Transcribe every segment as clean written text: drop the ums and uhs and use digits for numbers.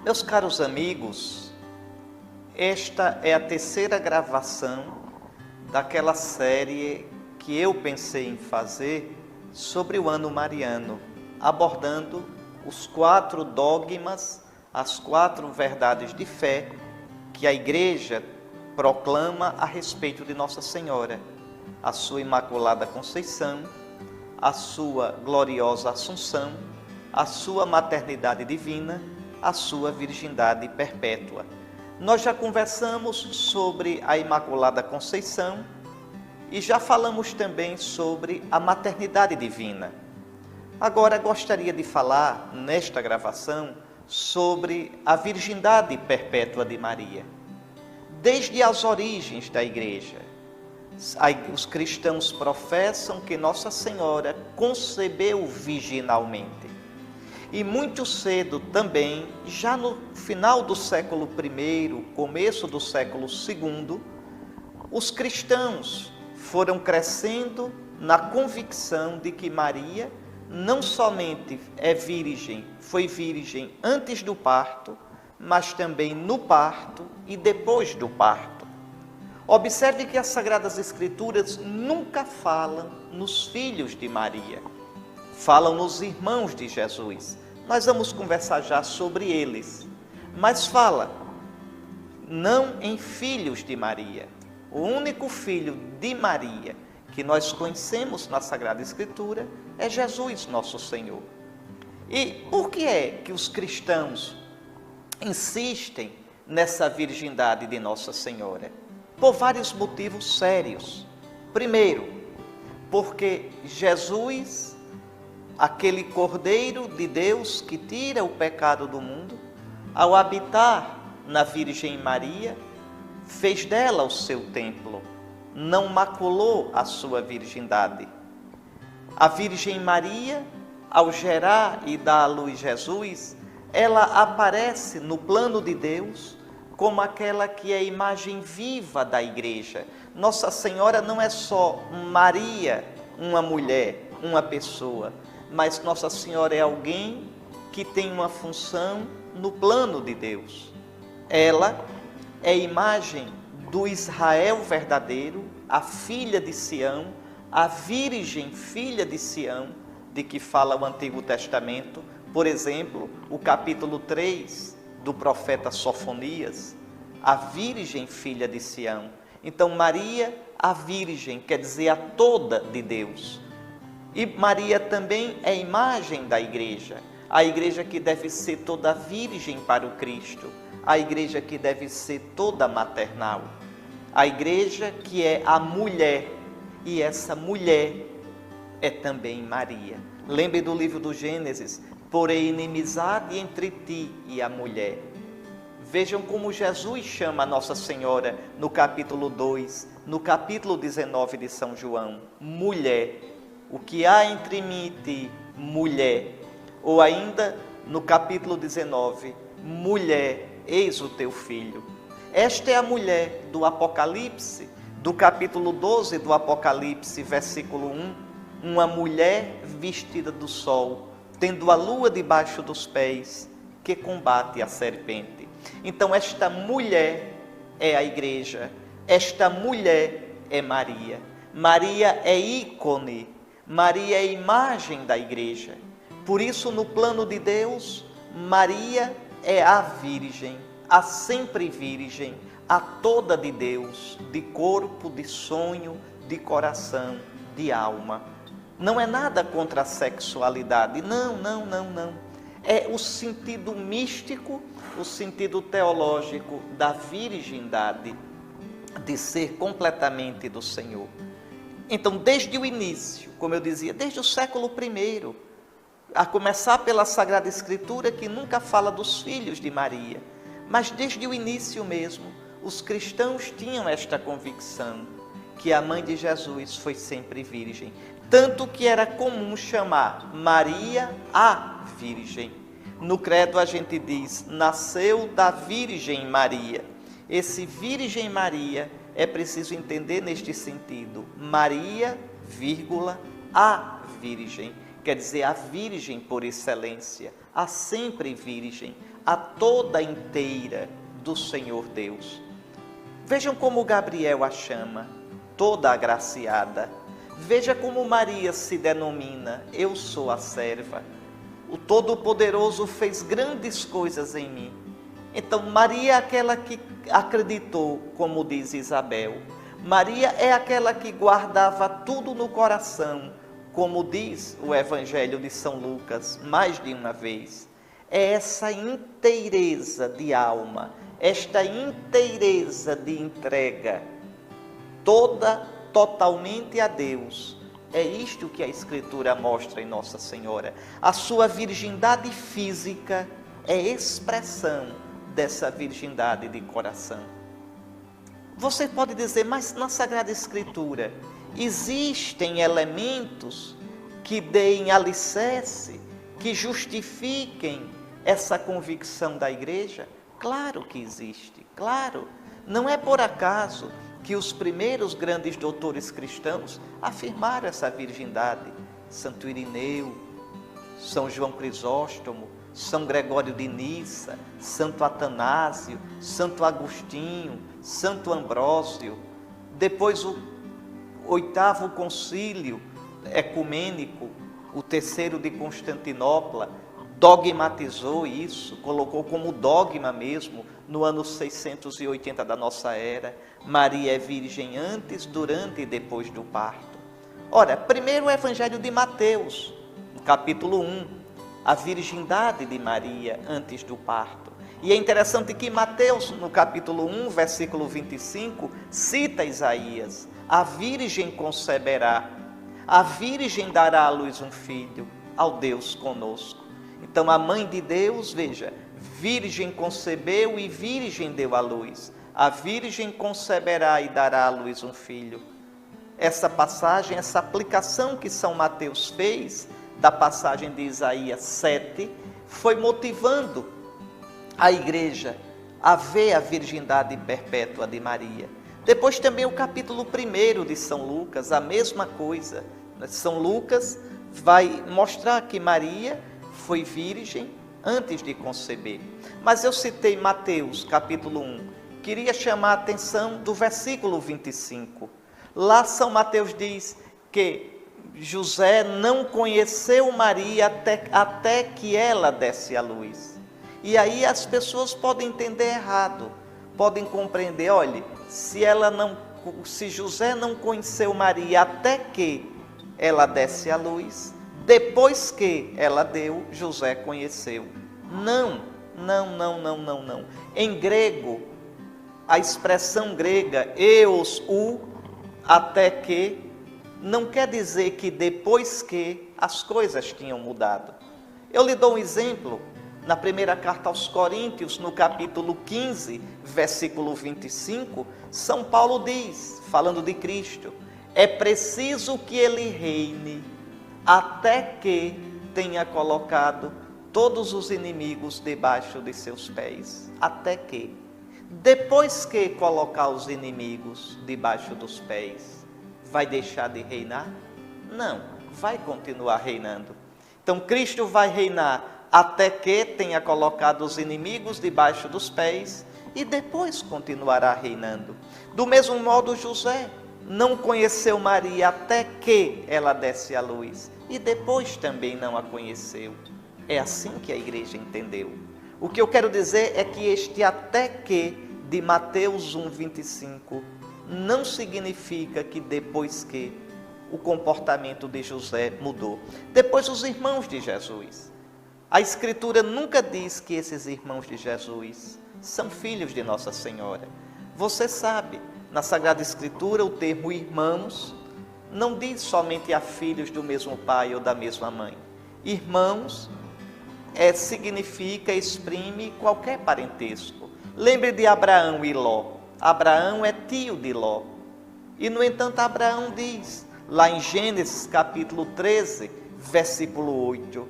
Meus caros amigos, esta é a terceira gravação daquela série que eu pensei em fazer sobre o ano mariano, abordando os 4 dogmas, as 4 verdades de fé que a Igreja proclama a respeito de Nossa Senhora, a sua Imaculada Conceição, a sua gloriosa Assunção, a sua maternidade divina, a sua virgindade perpétua. Nós já conversamos sobre a Imaculada Conceição e já falamos também sobre a maternidade divina. Agora gostaria de falar nesta gravação sobre a virgindade perpétua de Maria. Desde as origens da Igreja, os cristãos professam que Nossa Senhora concebeu virginalmente. E muito cedo também, já no final do século I, começo do século II, os cristãos foram crescendo na convicção de que Maria não somente é virgem, foi virgem antes do parto, mas também no parto e depois do parto. Observe que as Sagradas Escrituras nunca falam nos filhos de Maria. Falam nos irmãos de Jesus. Nós vamos conversar já sobre eles. Mas fala, não em filhos de Maria. O único filho de Maria que nós conhecemos na Sagrada Escritura é Jesus, nosso Senhor. E por que é que os cristãos insistem nessa virgindade de Nossa Senhora? Por vários motivos sérios. Primeiro, porque Jesus, aquele Cordeiro de Deus que tira o pecado do mundo, ao habitar na Virgem Maria, fez dela o seu templo, não maculou a sua virgindade. A Virgem Maria, ao gerar e dar à luz Jesus, ela aparece no plano de Deus como aquela que é a imagem viva da Igreja. Nossa Senhora não é só Maria, uma mulher, uma pessoa, mas Nossa Senhora é alguém que tem uma função no plano de Deus. Ela é a imagem do Israel verdadeiro, a filha de Sião, a Virgem filha de Sião, de que fala o Antigo Testamento. Por exemplo, o capítulo 3 do profeta Sofonias, a Virgem filha de Sião. Então Maria, a Virgem, quer dizer a toda de Deus. E Maria também é imagem da Igreja, a Igreja que deve ser toda virgem para o Cristo, a Igreja que deve ser toda maternal, a Igreja que é a mulher, e essa mulher é também Maria. Lembre do livro do Gênesis, porém inimizade entre ti e a mulher. Vejam como Jesus chama a Nossa Senhora no capítulo 2, no capítulo 19 de São João, mulher. O que há entre mim e ti, mulher. Ou ainda no capítulo 19, mulher, eis o teu filho. Esta é a mulher do Apocalipse, do capítulo 12 do Apocalipse, versículo 1. Uma mulher vestida do sol, tendo a lua debaixo dos pés, que combate a serpente. Então esta mulher é a Igreja, esta mulher é Maria. Maria é ícone, Maria é imagem da Igreja. Por isso, no plano de Deus, Maria é a Virgem, a sempre Virgem, a toda de Deus, de corpo, de sonho, de coração, de alma. Não é nada contra a sexualidade, não. É o sentido místico, o sentido teológico da virgindade, de ser completamente do Senhor. Então, desde o início, como eu dizia, desde o século I, a começar pela Sagrada Escritura, que nunca fala dos filhos de Maria, mas desde o início mesmo, os cristãos tinham esta convicção, que a mãe de Jesus foi sempre virgem. Tanto que era comum chamar Maria a Virgem. No credo a gente diz, nasceu da Virgem Maria. Esse Virgem Maria é preciso entender neste sentido. Maria, vírgula, a Virgem. Quer dizer, a Virgem por excelência, a sempre Virgem, a toda inteira do Senhor Deus. Vejam como Gabriel a chama, toda agraciada. Veja como Maria se denomina, eu sou a serva. O Todo-Poderoso fez grandes coisas em mim. Então Maria é aquela que acreditou, como diz Isabel. Maria é aquela que guardava tudo no coração, como diz o Evangelho de São Lucas, mais de uma vez. É essa inteireza de alma, esta inteireza de entrega, toda totalmente a Deus. É isto que a Escritura mostra em Nossa Senhora. A sua virgindade física é expressão dessa virgindade de coração. Você pode dizer, mas na Sagrada Escritura existem elementos que deem alicerce, que justifiquem essa convicção da Igreja? Claro que existe, claro. Não é por acaso que os primeiros grandes doutores cristãos afirmaram essa virgindade. Santo Irineu, São João Crisóstomo, São Gregório de Nissa, Santo Atanásio, Santo Agostinho, Santo Ambrósio. Depois o 8º concílio ecumênico, o 3º de Constantinopla, dogmatizou isso, colocou como dogma mesmo, no ano 680 da nossa era. Maria é virgem antes, durante e depois do parto. Ora, primeiro o Evangelho de Mateus, no capítulo 1, a virgindade de Maria antes do parto. E é interessante que Mateus, no capítulo 1, versículo 25, cita Isaías: a virgem conceberá, a virgem dará à luz um filho, ao Deus conosco. Então a mãe de Deus, veja, virgem concebeu e virgem deu à luz. A virgem conceberá e dará à luz um filho. Essa passagem, essa aplicação que São Mateus fez da passagem de Isaías 7, foi motivando a Igreja a ver a virgindade perpétua de Maria. Depois também o capítulo 1 de São Lucas, a mesma coisa. São Lucas vai mostrar que Maria foi virgem antes de conceber. Mas eu citei Mateus, capítulo 1. Queria chamar a atenção do versículo 25. Lá São Mateus diz que José não conheceu Maria até que ela desse à luz. E aí as pessoas podem entender errado, podem compreender, olha, se José não conheceu Maria até que ela desse à luz, depois que ela deu, José conheceu. Não. Em grego, a expressão grega eos, até que, não quer dizer que depois que as coisas tinham mudado. Eu lhe dou um exemplo. Na primeira carta aos Coríntios, no capítulo 15, versículo 25, São Paulo diz, falando de Cristo: é preciso que ele reine até que tenha colocado todos os inimigos debaixo de seus pés. Até que. Depois que colocar os inimigos debaixo dos pés, vai deixar de reinar? Não, vai continuar reinando. Então Cristo vai reinar até que tenha colocado os inimigos debaixo dos pés e depois continuará reinando. Do mesmo modo, José não conheceu Maria até que ela desse à luz e depois também não a conheceu. É assim que a Igreja entendeu. O que eu quero dizer é que este até que de Mateus 1:25 não significa que depois que o comportamento de José mudou. Depois os irmãos de Jesus. A Escritura nunca diz que esses irmãos de Jesus são filhos de Nossa Senhora. Você sabe, na Sagrada Escritura o termo irmãos não diz somente a filhos do mesmo pai ou da mesma mãe. Irmãos significa, exprime qualquer parentesco. Lembre de Abraão e Ló. Abraão é tio de Ló. E, no entanto, Abraão diz, lá em Gênesis capítulo 13, versículo 8,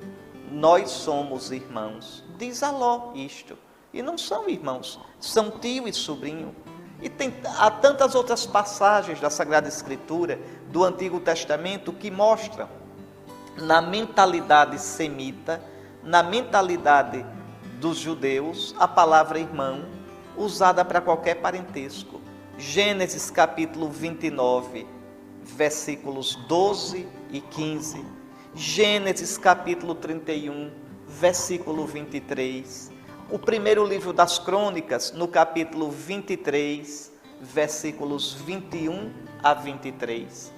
nós somos irmãos. Diz a Ló isto. E não são irmãos, são tio e sobrinho. E há tantas outras passagens da Sagrada Escritura, do Antigo Testamento, que mostram na mentalidade semita, na mentalidade dos judeus, a palavra irmão, usada para qualquer parentesco. Gênesis capítulo 29, versículos 12 e 15. Gênesis capítulo 31, versículo 23. O primeiro livro das Crônicas, no capítulo 23, versículos 21 a 23.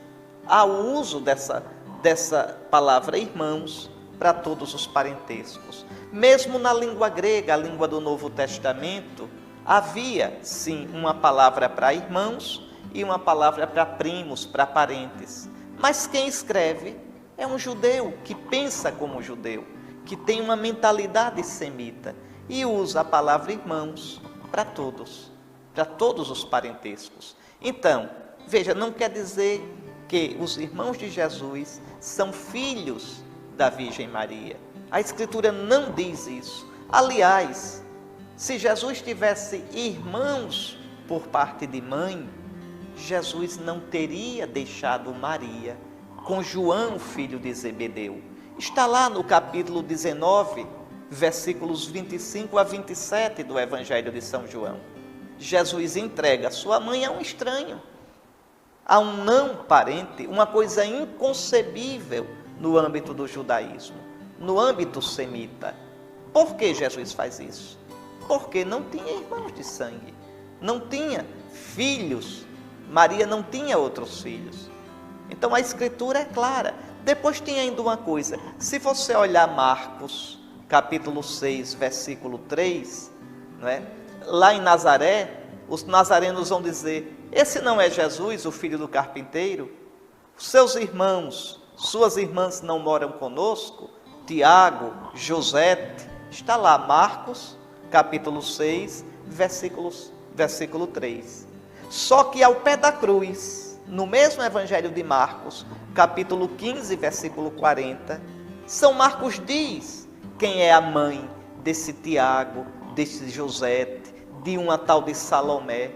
Há o uso dessa palavra irmãos para todos os parentescos. Mesmo na língua grega, a língua do Novo Testamento, havia sim uma palavra para irmãos e uma palavra para primos, para parentes. Mas quem escreve é um judeu que pensa como judeu, que tem uma mentalidade semita e usa a palavra irmãos para todos os parentescos. Então, veja, não quer dizer que os irmãos de Jesus são filhos da Virgem Maria. A Escritura não diz isso. Aliás, se Jesus tivesse irmãos por parte de mãe, Jesus não teria deixado Maria com João, filho de Zebedeu. Está lá no capítulo 19, versículos 25 a 27 do Evangelho de São João. Jesus entrega sua mãe a um estranho, a um não parente, uma coisa inconcebível no âmbito do judaísmo, no âmbito semita. Por que Jesus faz isso? Porque não tinha irmãos de sangue, não tinha filhos. Maria não tinha outros filhos. Então a Escritura é clara. Depois tem ainda uma coisa, se você olhar Marcos, capítulo 6, versículo 3, não é? Lá em Nazaré, os nazarenos vão dizer, esse não é Jesus, o filho do carpinteiro? Seus irmãos, suas irmãs não moram conosco? Tiago, Josete, está lá, Marcos, capítulo 6, versículo 3. Só que ao pé da cruz, no mesmo Evangelho de Marcos, capítulo 15, versículo 40, São Marcos diz quem é a mãe desse Tiago, desse Josete, de uma tal de Salomé.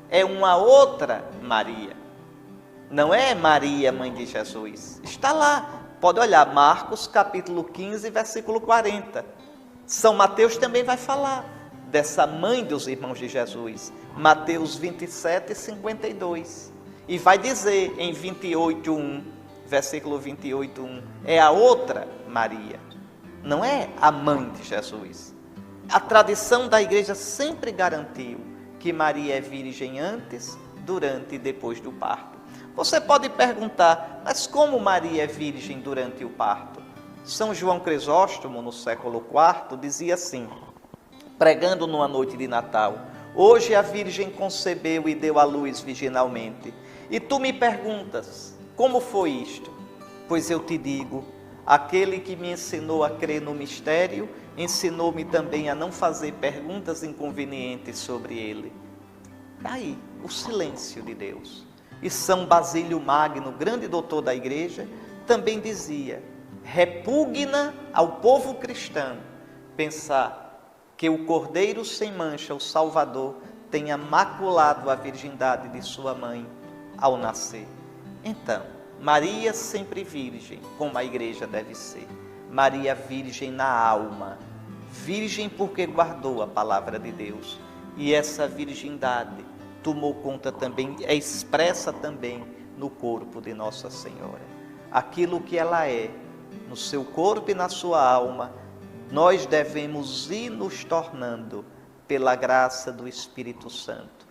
É uma outra Maria. Não é Maria, mãe de Jesus. Está lá. Pode olhar, Marcos, capítulo 15, versículo 40. São Mateus também vai falar dessa mãe dos irmãos de Jesus. Mateus 27, 52. E vai dizer em 28:1, versículo 28:1, é a outra Maria. Não é a mãe de Jesus. A tradição da igreja sempre garantiu que Maria é virgem antes, durante e depois do parto. Você pode perguntar, mas como Maria é virgem durante o parto? São João Crisóstomo, no século IV, dizia assim, pregando numa noite de Natal, hoje a Virgem concebeu e deu à luz virginalmente. E tu me perguntas, como foi isto? Pois eu te digo, aquele que me ensinou a crer no mistério, ensinou-me também a não fazer perguntas inconvenientes sobre ele. Aí, o silêncio de Deus. E São Basílio Magno, grande doutor da igreja, também dizia, repugna ao povo cristão pensar que o Cordeiro sem mancha, o Salvador, tenha maculado a virgindade de sua mãe ao nascer. Então, Maria sempre virgem, como a igreja deve ser. Maria virgem na alma, virgem porque guardou a palavra de Deus. E essa virgindade tomou conta também, é expressa também no corpo de Nossa Senhora. Aquilo que ela é, no seu corpo e na sua alma, nós devemos ir nos tornando pela graça do Espírito Santo,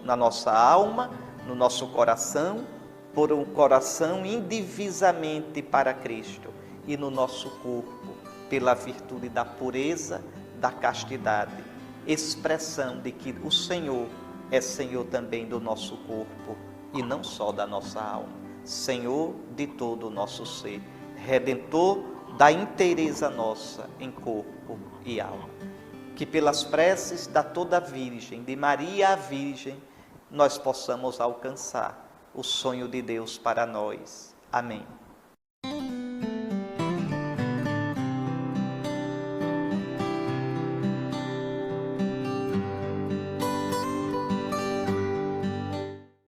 na nossa alma, no nosso coração, por um coração indivisamente para Cristo, e no nosso corpo, pela virtude da pureza, da castidade, expressão de que o Senhor é Senhor também do nosso corpo e não só da nossa alma, Senhor de todo o nosso ser, Redentor da inteireza nossa em corpo e alma. Que pelas preces da toda Virgem, de Maria a Virgem, nós possamos alcançar o sonho de Deus para nós. Amém.